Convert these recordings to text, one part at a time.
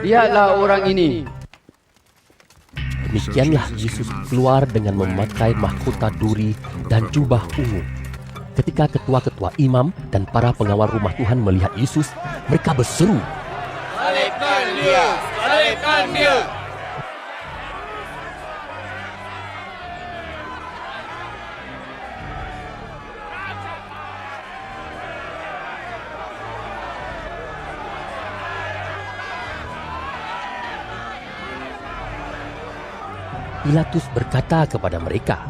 Lihatlah orang ini. Demikianlah Yesus keluar dengan memakai mahkota duri dan jubah ungu. Ketika ketua-ketua imam dan para pengawal rumah Tuhan melihat Yesus, mereka berseru, "Salibkan dia! Salibkan dia!" Pilatus berkata kepada mereka,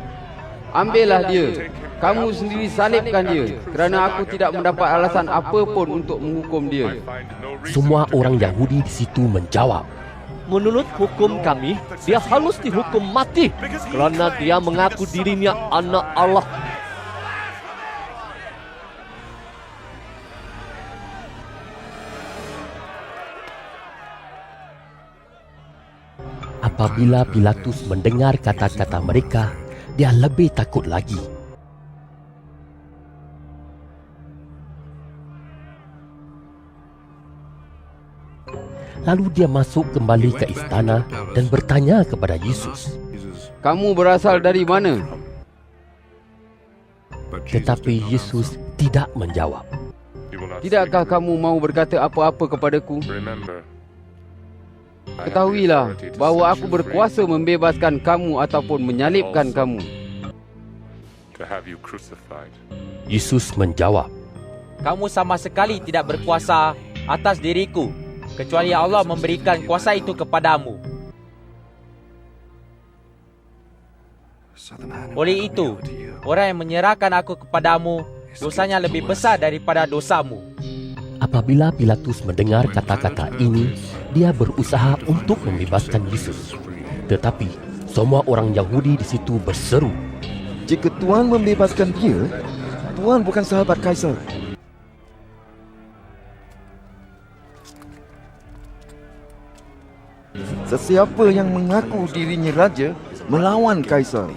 Ambillah dia. Kamu sendiri salibkan dia, kerana aku tidak mendapat alasan apa pun untuk menghukum dia. semua orang Yahudi di situ menjawab, Menurut hukum kami, dia harus dihukum mati kerana dia mengaku dirinya anak Allah. Apabila Pilatus mendengar kata-kata mereka, dia lebih takut lagi. Lalu dia masuk kembali ke istana dan bertanya kepada Yesus. Kamu berasal dari mana? Tetapi Yesus tidak menjawab. Tidakkah kamu mau berkata apa-apa kepadaku? Ketahuilah bahawa aku berkuasa membebaskan kamu ataupun menyalibkan kamu. Yesus menjawab, Kamu sama sekali tidak berkuasa atas diriku, kecuali Allah memberikan kuasa itu kepadamu. Oleh itu, orang yang menyerahkan aku kepadamu, dosanya lebih besar daripada dosamu. Apabila Pilatus mendengar kata-kata ini, dia berusaha untuk membebaskan Yesus. Tetapi semua orang Yahudi di situ berseru, Jika Tuhan membebaskan dia, Tuhan bukan sahabat Kaisar. Sesiapa yang mengaku dirinya raja melawan Kaisar.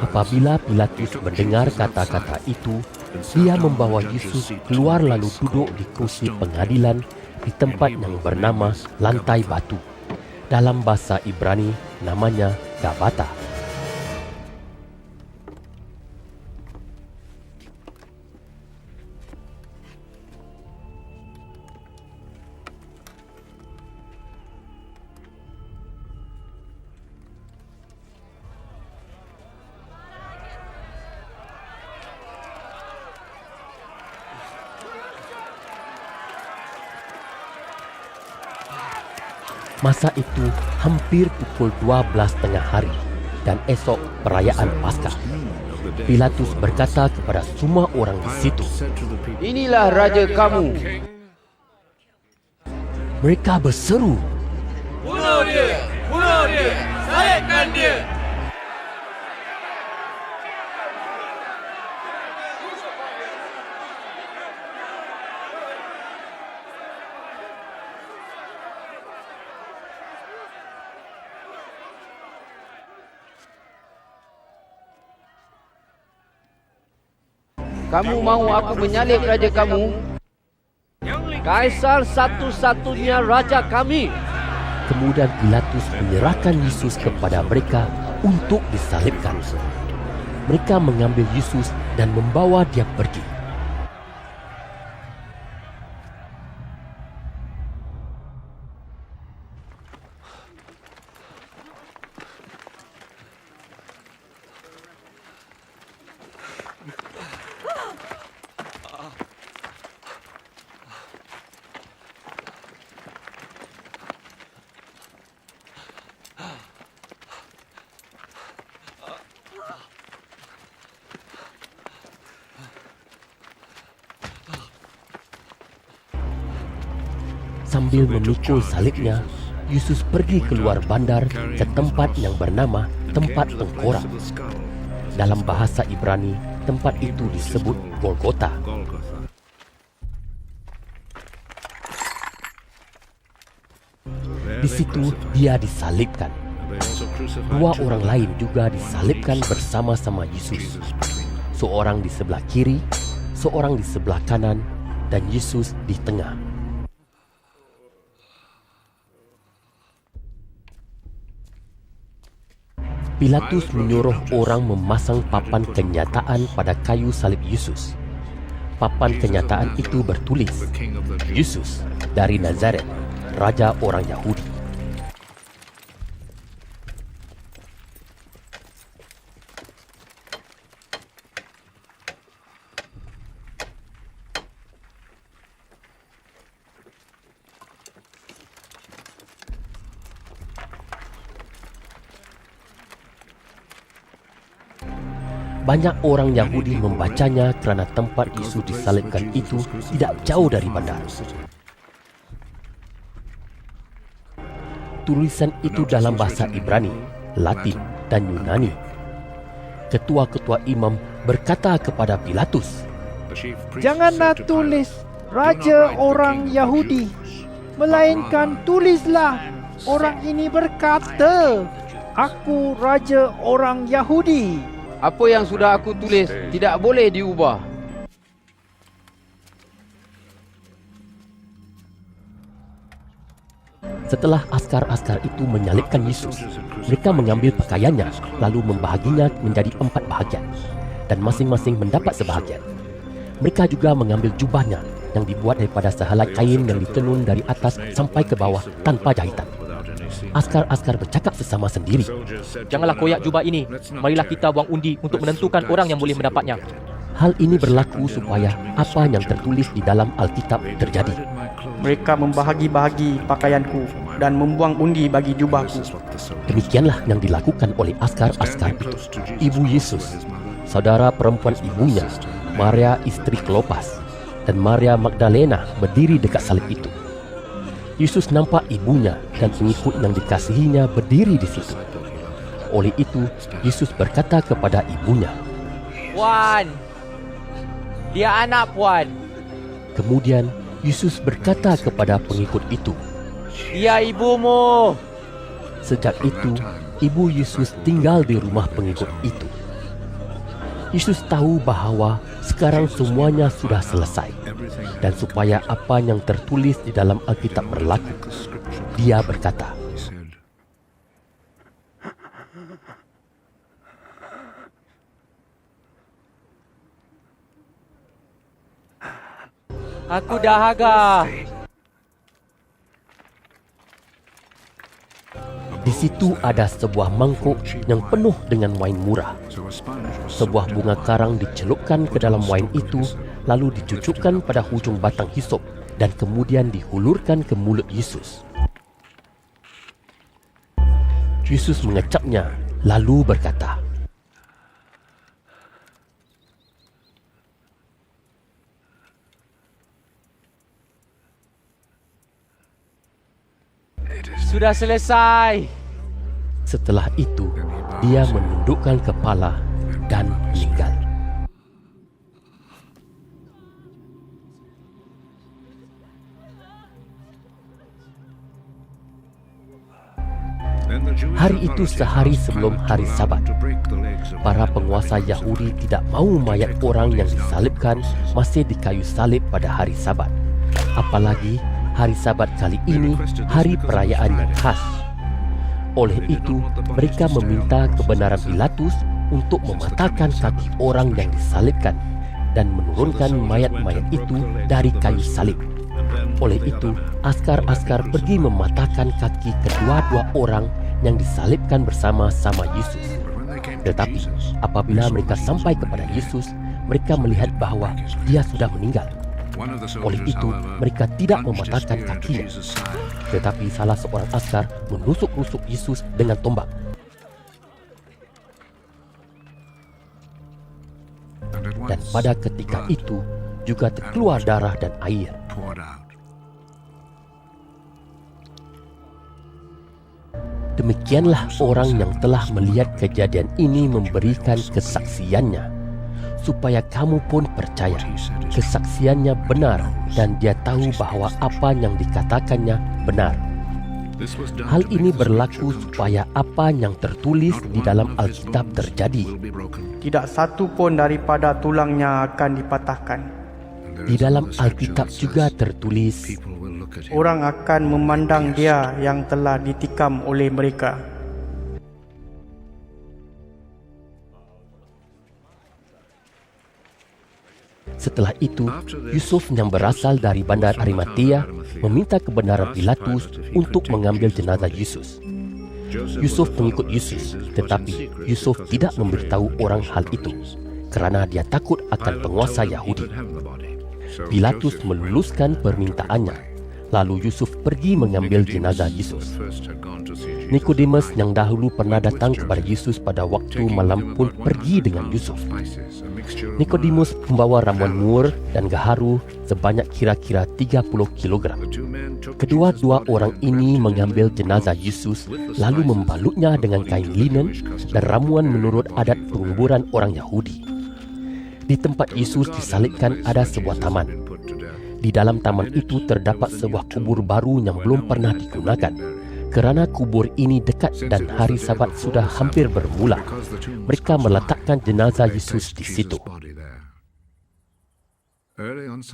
apabila Pilatus mendengar kata-kata itu, dia membawa Yesus keluar lalu duduk di kursi pengadilan di tempat yang bernama Lantai Batu. Dalam bahasa Ibrani namanya Gabata. Masa itu hampir pukul 12 tengah hari dan esok perayaan Paskah. Pilatus berkata kepada semua orang di situ, Inilah raja kamu. Mereka berseru, Bunuh dia! Bunuh dia! Salibkan dia! Kamu mahu aku menyalib raja kamu? Kaisar satu-satunya raja kami. Kemudian Pilatus menyerahkan Yesus kepada mereka untuk disalibkan. Mereka mengambil Yesus dan membawa dia pergi. Sambil memikul salibnya, Yesus pergi keluar bandar ke tempat yang bernama Tempat Tengkorak. Dalam bahasa Ibrani, tempat itu disebut Golgota. Di situ dia disalibkan. Dua orang lain juga disalibkan bersama-sama Yesus. Seorang di sebelah kiri, seorang di sebelah kanan, dan Yesus di tengah. Pilatus menyuruh orang memasang papan kenyataan pada kayu salib Yesus. Papan kenyataan itu bertulis, Yesus dari Nazaret, Raja orang Yahudi. Banyak orang Yahudi membacanya kerana tempat Yesus disalibkan itu tidak jauh dari bandar. Tulisan itu dalam bahasa Ibrani, Latin, dan Yunani. Ketua-ketua imam berkata kepada Pilatus, "Janganlah tulis Raja orang Yahudi, melainkan tulislah orang ini berkata, Aku Raja orang Yahudi." Apa yang sudah aku tulis tidak boleh diubah. Setelah askar-askar itu menyalibkan Yesus, mereka mengambil pakaiannya lalu membahaginya menjadi 4 bahagian, dan masing-masing mendapat sebahagian. Mereka juga mengambil jubahnya yang dibuat daripada sehelai kain yang ditenun dari atas sampai ke bawah tanpa jahitan. Askar-askar bercakap sesama sendiri, Janganlah koyak jubah ini. Marilah kita buang undi untuk menentukan orang yang boleh mendapatnya. hal ini berlaku supaya apa yang tertulis di dalam Alkitab terjadi. Mereka membahagi-bahagi pakaianku dan membuang undi bagi jubahku. Demikianlah yang dilakukan oleh askar-askar itu. Ibu Yesus, saudara perempuan ibunya, Maria istri Klopas, dan Maria Magdalena berdiri dekat salib itu. Yesus nampak ibunya dan pengikut yang dikasihinya berdiri di situ. Oleh itu, Yesus berkata kepada ibunya, Puan, dia anak Puan. Kemudian Yesus berkata kepada pengikut itu, Dia ibumu. Sejak itu, ibu Yesus tinggal di rumah pengikut itu. Yesus tahu bahawa sekarang semuanya sudah selesai, dan supaya apa yang tertulis di dalam Alkitab berlaku, dia berkata, Aku dahaga. Di situ ada sebuah mangkuk yang penuh dengan wain murah. Sebuah bunga karang dicelupkan ke dalam wain itu, lalu dicucukkan pada hujung batang hisop dan kemudian dihulurkan ke mulut Yesus. Yesus mengecapnya, lalu berkata, Sudah selesai. Setelah itu, dia menundukkan kepala dan meninggal. Hari itu sehari sebelum hari Sabat. Para penguasa Yahudi tidak mahu mayat orang yang disalibkan masih di kayu salib pada hari Sabat. Apalagi hari Sabat kali ini hari perayaan yang khas. Oleh itu, mereka meminta kebenaran Pilatus untuk mematahkan kaki orang yang disalibkan dan menurunkan mayat-mayat itu dari kayu salib. Oleh itu, askar-askar pergi mematahkan kaki kedua-dua orang yang disalibkan bersama-sama Yesus. Tetapi, apabila mereka sampai kepada Yesus, mereka melihat bahawa dia sudah meninggal. Oleh itu, mereka tidak mematahkan kakinya. Tetapi salah seorang askar menusuk-nusuk Yesus dengan tombak. Dan pada ketika itu juga terkeluar darah dan air. Demikianlah orang yang telah melihat kejadian ini memberikan kesaksiannya, supaya kamu pun percaya. Kesaksiannya benar dan dia tahu bahwa apa yang dikatakannya benar. Hal ini berlaku supaya apa yang tertulis di dalam Alkitab terjadi. Tidak satu pun daripada tulangnya akan dipatahkan. Di dalam Alkitab juga tertulis, Orang akan memandang dia yang telah ditikam oleh mereka. setelah itu Yusuf yang berasal dari bandar Arimatea meminta kebenaran Pilatus untuk mengambil jenazah Yesus. Yusuf mengikut Yesus, tetapi Yusuf tidak memberitahu orang hal itu kerana dia takut akan penguasa Yahudi. Pilatus meluluskan permintaannya. Lalu Yusuf pergi mengambil jenazah Yesus. Nikodemus yang dahulu pernah datang kepada Yesus pada waktu malam pun pergi dengan Yusuf. Nikodemus membawa ramuan mur dan gaharu sebanyak kira-kira 30 kg. Kedua-dua orang ini mengambil jenazah Yesus lalu membalutnya dengan kain linen dan ramuan menurut adat penguburan orang Yahudi. Di tempat Yesus disalibkan ada sebuah taman. Di dalam taman itu terdapat sebuah kubur baru yang belum pernah digunakan. Kerana kubur ini dekat dan hari Sabat sudah hampir bermula, mereka meletakkan jenazah Yesus di situ.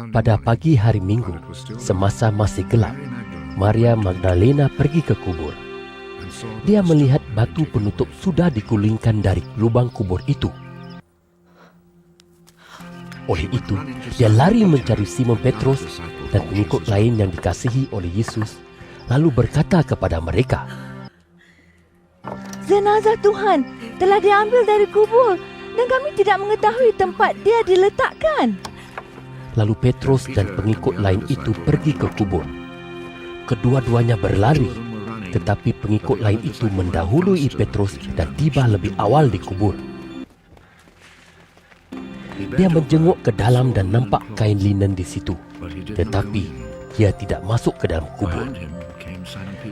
Pada pagi hari Minggu, semasa masih gelap, Maria Magdalena pergi ke kubur. Dia melihat batu penutup sudah digulingkan dari lubang kubur itu. Oleh itu, dia lari mencari Simon Petrus dan pengikut lain yang dikasihi oleh Yesus, lalu berkata kepada mereka, "Jenazah Tuhan telah diambil dari kubur dan kami tidak mengetahui tempat dia diletakkan." Lalu Petrus dan pengikut lain itu pergi ke kubur. Kedua-duanya berlari, tetapi pengikut lain itu mendahului Petrus dan tiba lebih awal di kubur. Dia menjenguk ke dalam dan nampak kain linen di situ, tetapi dia tidak masuk ke dalam kubur.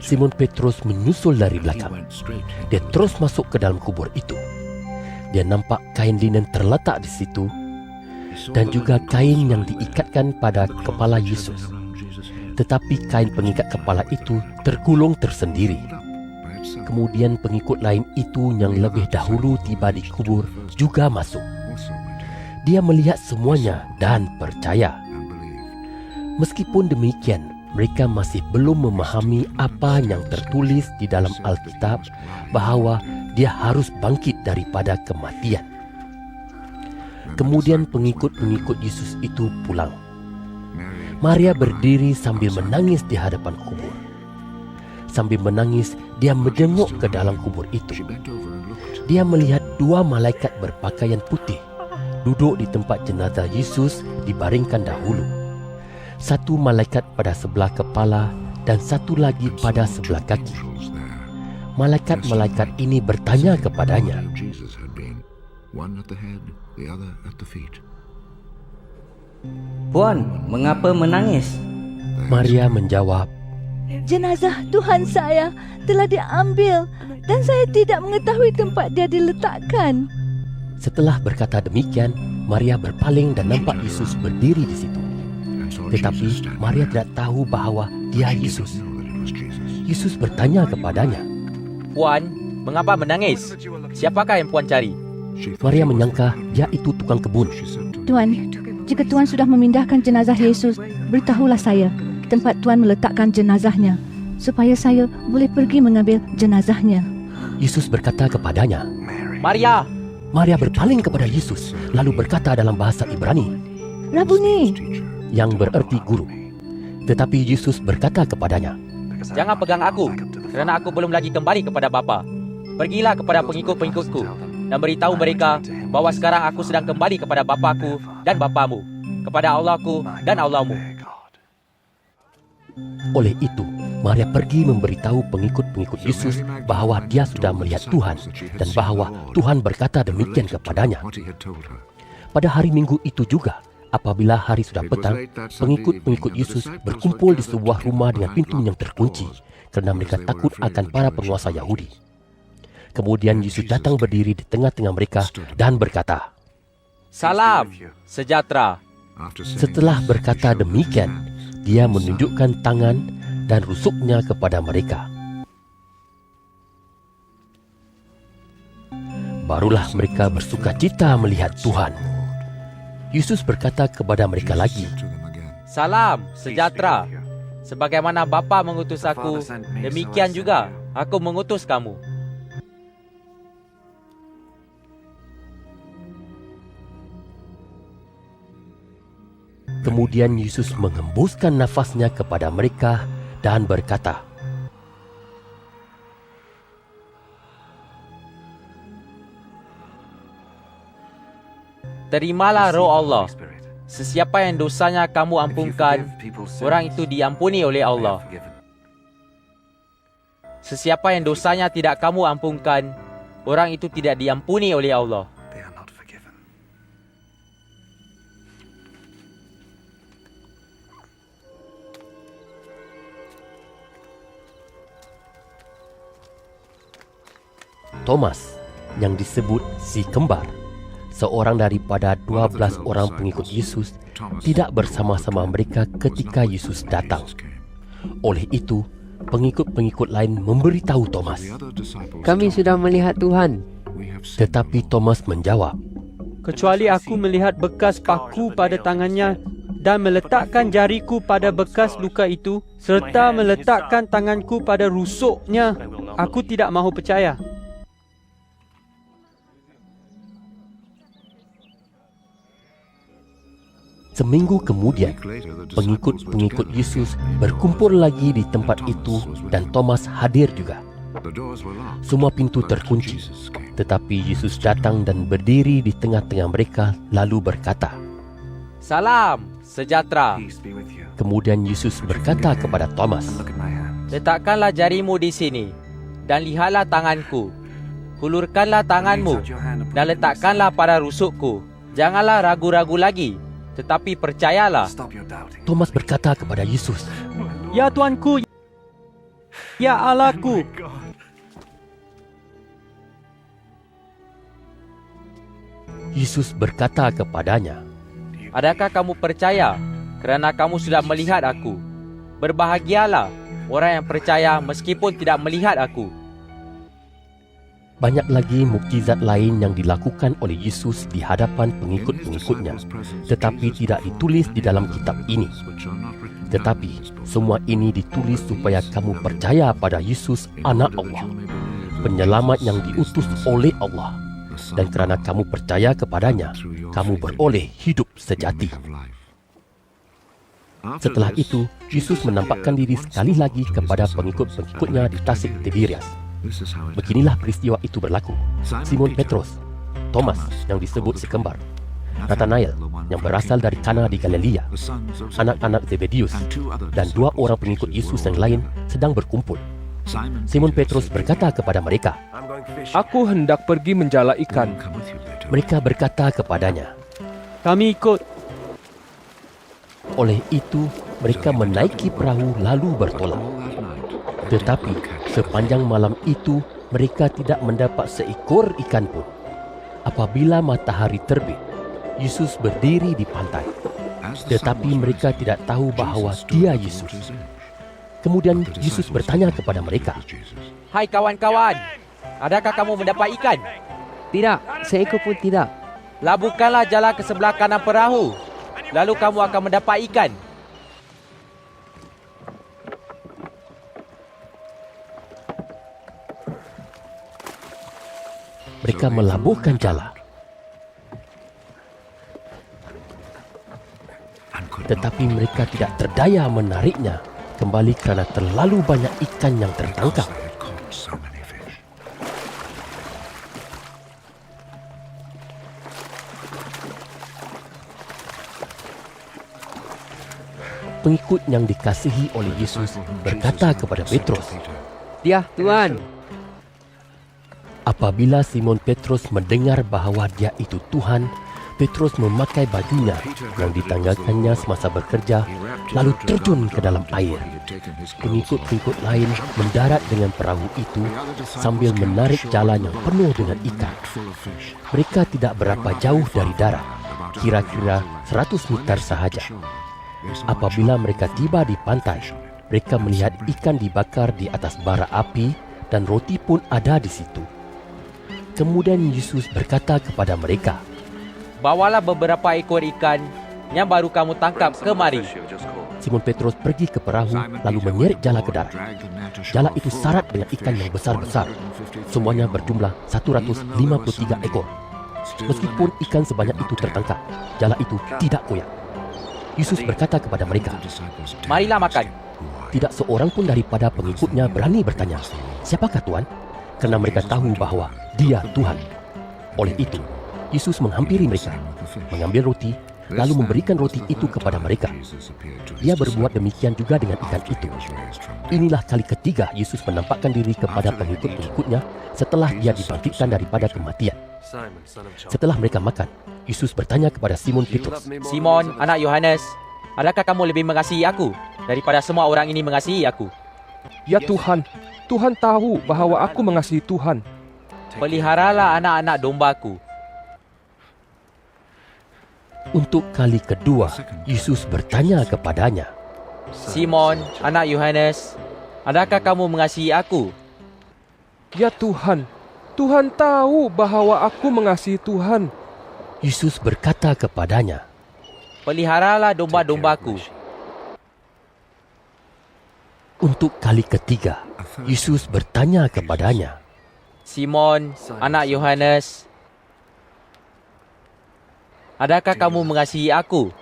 Simon Petrus menyusul dari belakang. Dia terus masuk ke dalam kubur itu. Dia nampak kain linen terletak di situ dan juga kain yang diikatkan pada kepala Yesus. Tetapi kain pengikat kepala itu tergulung tersendiri. Kemudian pengikut lain itu yang lebih dahulu tiba di kubur juga masuk. Dia melihat semuanya dan percaya. Meskipun demikian, mereka masih belum memahami apa yang tertulis di dalam Alkitab bahawa dia harus bangkit daripada kematian. Kemudian pengikut-pengikut Yesus itu pulang. Maria berdiri sambil menangis di hadapan kubur. Sambil menangis, dia menjenguk ke dalam kubur itu. Dia melihat dua malaikat berpakaian putih duduk di tempat jenazah Yesus dibaringkan dahulu. Satu malaikat pada sebelah kepala dan satu lagi pada sebelah kaki. Malaikat-malaikat ini bertanya kepadanya, "Puan, mengapa menangis?" Maria menjawab, "Jenazah Tuhan saya telah diambil dan saya tidak mengetahui tempat dia diletakkan." Setelah berkata demikian, Maria berpaling dan nampak Yesus berdiri di situ. Tetapi Maria tidak tahu bahawa dia Yesus. Yesus bertanya kepadanya, "Puan, mengapa menangis? Siapakah yang Puan cari?" Maria menyangka dia itu tukang kebun. "Tuan, jika Tuan sudah memindahkan jenazah Yesus, beritahulah saya tempat Tuan meletakkan jenazahnya, supaya saya boleh pergi mengambil jenazahnya." Yesus berkata kepadanya, "Maria!" Maria berpaling kepada Yesus, lalu berkata dalam bahasa Ibrani, "Rabuni," yang bererti guru. Tetapi Yesus berkata kepadanya, "Jangan pegang aku, kerana aku belum lagi kembali kepada Bapa. Pergilah kepada pengikut-pengikutku dan beritahu mereka bahawa sekarang aku sedang kembali kepada Bapaku dan Bapamu, kepada Allahku dan Allahmu." Oleh itu, Maria pergi memberitahu pengikut-pengikut Yesus bahawa dia sudah melihat Tuhan dan bahawa Tuhan berkata demikian kepadanya. Pada hari Minggu itu juga, apabila hari sudah petang, pengikut-pengikut Yesus berkumpul di sebuah rumah dengan pintu yang terkunci, kerana mereka takut akan para penguasa Yahudi. Kemudian Yesus datang berdiri di tengah-tengah mereka dan berkata, Salam, sejahtera. setelah berkata demikian, dia menunjukkan tangan dan rusuknya kepada mereka. Barulah mereka bersukacita melihat Tuhan. Yesus berkata kepada mereka lagi, Salam, sejahtera. Sebagaimana Bapa mengutus aku, demikian juga aku mengutus kamu. Kemudian Yesus mengembuskan nafasnya kepada mereka dan berkata, Terimalah roh Allah. Sesiapa yang dosanya kamu ampunkan, orang itu diampuni oleh Allah. Sesiapa yang dosanya tidak kamu ampunkan, orang itu tidak diampuni oleh Allah. Thomas, yang disebut si kembar, seorang daripada 12 orang pengikut Yesus, tidak bersama-sama mereka ketika Yesus datang. Oleh itu, pengikut-pengikut lain memberitahu Thomas, Kami sudah melihat Tuhan. tetapi Thomas menjawab, Kecuali aku melihat bekas paku pada tangannya dan meletakkan jariku pada bekas luka itu, serta meletakkan tanganku pada rusuknya, aku tidak mahu percaya. Seminggu kemudian, pengikut-pengikut Yesus berkumpul lagi di tempat itu dan Thomas hadir juga. Semua pintu terkunci, tetapi Yesus datang dan berdiri di tengah-tengah mereka lalu berkata, Salam, sejahtera. Kemudian Yesus berkata kepada Thomas, Letakkanlah jarimu di sini dan lihatlah tanganku. Hulurkanlah tanganmu dan letakkanlah pada rusukku. Janganlah ragu-ragu lagi, tetapi percayalah. Thomas berkata kepada Yesus, Ya Tuanku, ya Allahku. Yesus berkata kepadanya, Adakah kamu percaya kerana kamu sudah melihat aku? Berbahagialah orang yang percaya meskipun tidak melihat aku. banyak lagi mukjizat lain yang dilakukan oleh Yesus di hadapan pengikut-pengikutnya, tetapi tidak ditulis di dalam kitab ini. Tetapi semua ini ditulis supaya kamu percaya pada Yesus, Anak Allah, penyelamat yang diutus oleh Allah. Dan kerana kamu percaya kepadanya, kamu beroleh hidup sejati. Setelah itu, Yesus menampakkan diri sekali lagi kepada pengikut-pengikutnya di Tasik Tiberias. Beginilah peristiwa itu berlaku. Simon Petrus, Thomas yang disebut si kembar, Nathanael yang berasal dari Kana di Galilea, anak-anak Zebedius, dan 2 orang pengikut Yesus yang lain sedang berkumpul. Simon Petrus berkata kepada mereka, Aku hendak pergi menjala ikan. Mereka berkata kepadanya, Kami ikut. Oleh itu, mereka menaiki perahu lalu bertolak. Tetapi sepanjang malam itu, mereka tidak mendapat seekor ikan pun. Apabila matahari terbit, Yesus berdiri di pantai. Tetapi mereka tidak tahu bahawa dia Yesus. Kemudian Yesus bertanya kepada mereka, Hai kawan-kawan, adakah kamu mendapat ikan? Tidak, seekor pun tidak. Labuhkanlah jala ke sebelah kanan perahu, lalu kamu akan mendapat ikan. Mereka melabuhkan jala. Tetapi mereka tidak terdaya menariknya kembali kerana terlalu banyak ikan yang tertangkap. Pengikut yang dikasihi oleh Yesus berkata kepada Petrus, Dia Tuhan. Apabila Simon Petrus mendengar bahawa dia itu Tuhan, Petrus memakai bajunya yang ditanggalkannya semasa bekerja, lalu terjun ke dalam air. Pengikut-pengikut lain mendarat dengan perahu itu sambil menarik jala yang penuh dengan ikan. Mereka tidak berapa jauh dari darat, kira-kira 100 meter sahaja. Apabila mereka tiba di pantai, mereka melihat ikan dibakar di atas bara api dan roti pun ada di situ. Kemudian Yesus berkata kepada mereka, Bawalah beberapa ekor ikan yang baru kamu tangkap kemari. Simon Petrus pergi ke perahu lalu menyeret jala ke darat. Jala itu syarat dengan ikan yang besar-besar. Semuanya berjumlah 153 ekor. Meskipun ikan sebanyak itu tertangkap, jala itu tidak koyak. Yesus berkata kepada mereka, Marilah makan. Tidak seorang pun daripada pengikutnya berani bertanya, Siapakah Tuhan? Karena mereka tahu bahwa Dia Tuhan. Oleh itu, Yesus menghampiri mereka, mengambil roti, lalu memberikan roti itu kepada mereka. Dia berbuat demikian juga dengan ikan itu. Inilah kali ketiga Yesus menampakkan diri kepada pengikut-pengikutnya setelah Dia dibangkitkan daripada kematian. Setelah mereka makan, Yesus bertanya kepada Simon Petrus, Simon, anak Yohanes, adakah kamu lebih mengasihi aku daripada semua orang ini mengasihi aku? Ya Tuhan, Tuhan tahu bahawa aku mengasihi Tuhan. Peliharalah anak-anak dombaku. Untuk kali kedua, Yesus bertanya kepadanya, Simon, anak Yohanes, adakah kamu mengasihi aku? Ya Tuhan, Tuhan tahu bahawa aku mengasihi Tuhan. Yesus berkata kepadanya, Peliharalah domba-dombaku. Untuk kali ketiga, Yesus bertanya kepadanya, Simon, anak Yohanes, adakah kamu mengasihi aku?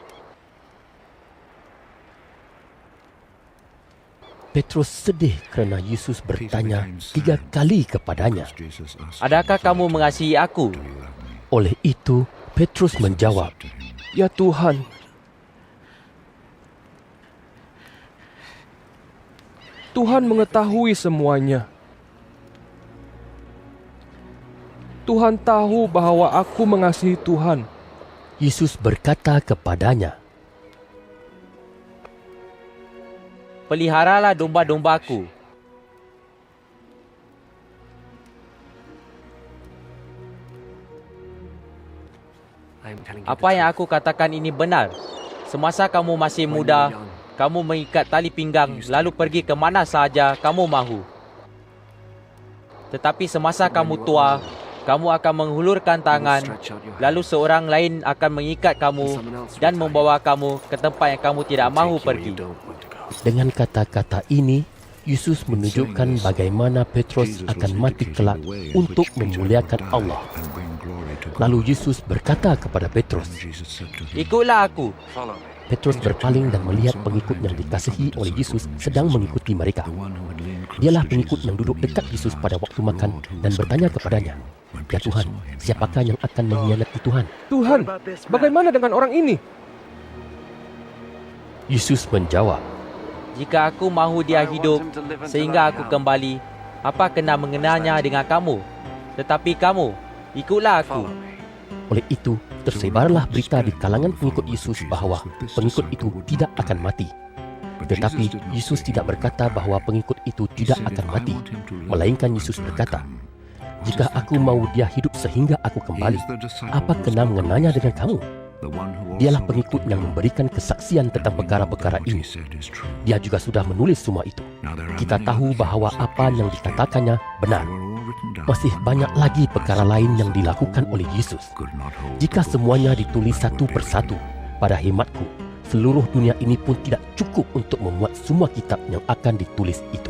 Petrus sedih kerana Yesus bertanya 3 kali kepadanya, Adakah kamu mengasihi aku? Oleh itu, Petrus menjawab, Ya Tuhan, Tuhan mengetahui semuanya. Tuhan tahu bahawa aku mengasihi Tuhan. Yesus berkata kepadanya, Peliharalah domba-dombaku. Apa yang aku katakan ini benar. Semasa kamu masih muda, kamu mengikat tali pinggang lalu pergi ke mana sahaja kamu mahu. Tetapi semasa kamu tua, kamu akan menghulurkan tangan, lalu seorang lain akan mengikat kamu dan membawa kamu ke tempat yang kamu tidak mahu pergi. Dengan kata-kata ini, Yesus menunjukkan bagaimana Petrus akan mati kelak untuk memuliakan Allah. Lalu Yesus berkata kepada Petrus, Ikutlah aku. Petrus berpaling dan melihat pengikut yang dikasihi oleh Yesus sedang mengikuti mereka. Dialah pengikut yang duduk dekat Yesus pada waktu makan dan bertanya kepadanya, Ya Tuhan, siapakah yang akan mengkhianati Tuhan? Tuhan, bagaimana dengan orang ini? Yesus menjawab, Jika aku mahu dia hidup sehingga aku kembali, apa kena mengenalnya dengan kamu? Tetapi kamu, ikutlah aku. Oleh itu, tersebarlah berita di kalangan pengikut Yesus bahawa pengikut itu tidak akan mati. Tetapi Yesus tidak berkata bahawa pengikut itu tidak akan mati, melainkan Yesus berkata, Jika aku mahu dia hidup sehingga aku kembali, apa kena mengenalnya dengan kamu? Dialah pengikut yang memberikan kesaksian tentang perkara-perkara ini. Dia juga sudah menulis semua itu. Kita tahu bahawa apa yang dikatakannya benar. Masih banyak lagi perkara lain yang dilakukan oleh Yesus. Jika semuanya ditulis satu persatu, pada hematku, seluruh dunia ini pun tidak cukup untuk memuat semua kitab yang akan ditulis itu.